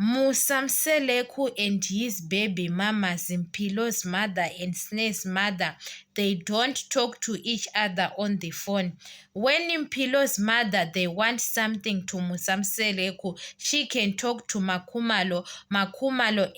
Musamseleku and his baby mama, Zimpilo's mother and Snare's mother, they don't talk to each other on the phone. When Mpilo's mother, they want something to Musamseleku, she can talk to Makumalo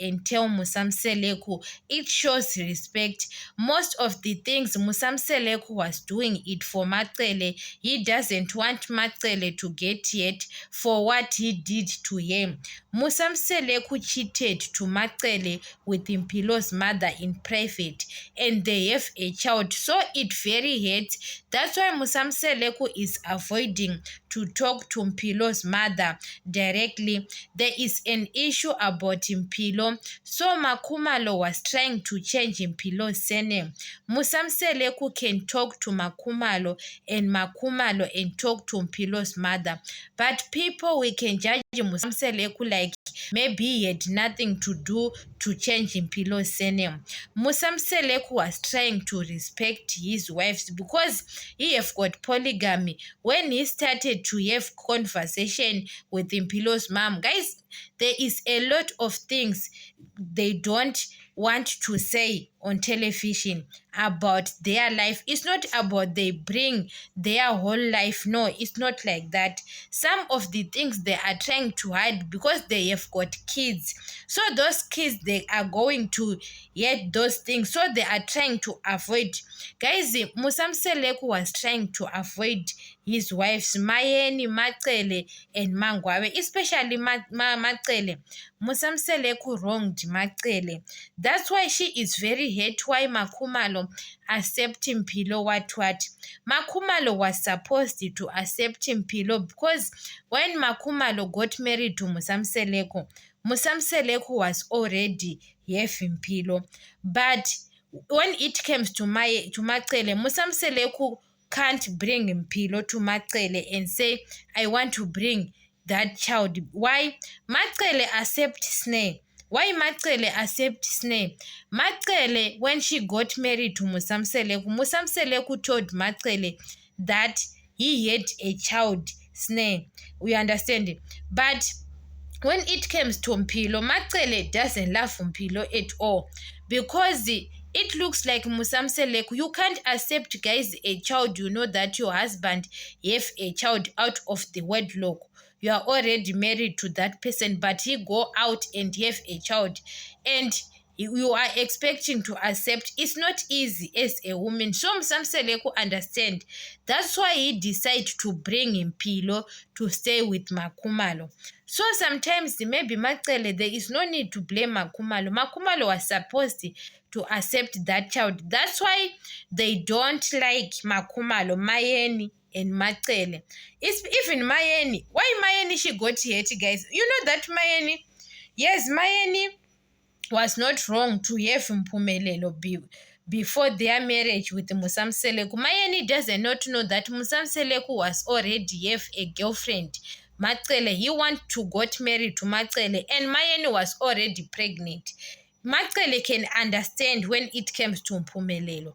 and tell Musamseleku. It shows respect. Most of the things Musamseleku was doing it for Macele, he doesn't want Macele to get yet for what he did to him. Musamseleku cheated to Macele with Mpilo's mother in private, and they have a child, so it very hurts. That's why Musamseleku is avoiding to talk to Mpilo's mother directly. There is an issue about Mpilo, so Makumalo was trying to change Mpilo's surname. Musamseleku can talk to Makumalo and talk to Mpilo's mother, but people, we can judge Musamseleku like maybe he had nothing to do to change Mpilo's surname. Musamseleku was trying to respect his wives because he have got polygamy. When he started to have conversation with Mpilo's mom, guys, there is a lot of things they don't want to say on television about their life. It's not about they bring their whole life. No, it's not like that. Some of the things they are trying to hide because they have got kids. So those kids, they are going to get those things. So they are trying to avoid. Guys, Musamseleku was trying to avoid his wives, Mayeni, Macele, and Mangwawe, especially Macele. Musamseleku wronged Macele. That's why she is very hurt why Makumalo accept Mpilo what. Makumalo was supposed to accept Mpilo because when Makumalo got married to Musamseleku, Musamseleku was already having Mpilo. But when it comes to Macele, Musamseleku can't bring Mpilo to Macele and say, I want to bring that child. Why? Macele accept Snare. Why Macele accept Snare? Macele, when she got married to Musamseleku, Musamseleku told Macele that he had a child, Snare. We understand it. But when it comes to Mpilo, Macele doesn't love Mpilo at all because it looks like Musamseleku, you can't accept, guys, a child. You know that your husband have a child out of the wedlock. You are already married to that person, but he go out and have a child, and you are expecting to accept. It's not easy as a woman. So Musamseleku understand. That's why he decided to bring Mpilo to stay with Makumalo. So sometimes maybe Macele, there is no need to blame Makumalo. Makumalo was supposed to accept that child. That's why they don't like Makumalo, Mayeni, and Macele. It's even Mayeni. Why Mayeni she got hurt, guys? You know that Mayeni? Yes, Mayeni was not wrong to have Mpumelelo before their marriage with Musamseleku. Mayeni does not know that Musamseleku was already have a girlfriend, Macele. He want to got married to Macele, and Mayeni was already pregnant. Macele can understand when it comes to Mpumelelo,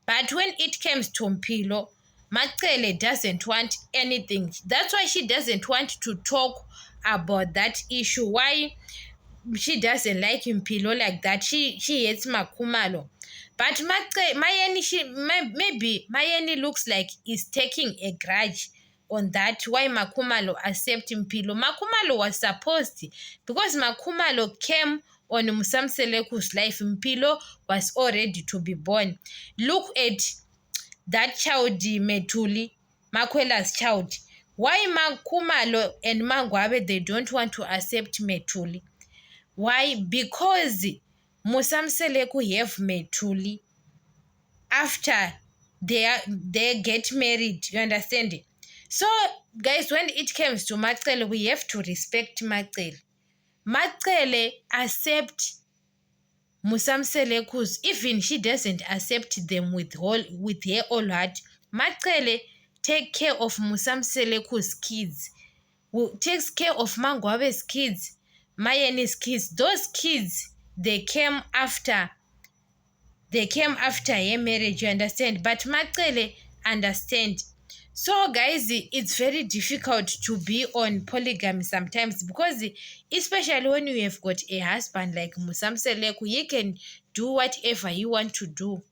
but when it comes to Mpilo, Macele doesn't want anything. That's why she doesn't want to talk about that issue. Why? She doesn't like Mpilo like that. She hates Makumalo. But Mayeni, maybe Mayeni looks like is taking a grudge on that. Why Makumalo accept Mpilo? Makumalo was supposed, because Makumalo came on Musamseleku's life. Mpilo was already to be born. Look at that child, Metuli, Makwela's child. Why Makumalo and Mangwabe, they don't want to accept Metuli? Why? Because Musamseleku have Metuli after they get married. You understand it? So, guys, when it comes to Macele, we have to respect Macele. Macele accept Musamseleku's, even she doesn't accept them with her whole heart. Macele take care of Musamseleku's kids, who takes care of Mangwabe's kids, Mayeni's kids. Those kids, they came after her marriage, you understand? But Macele understand. So, guys, it's very difficult to be on polygamy sometimes because, especially when you have got a husband like Musamseleku, he can do whatever you want to do.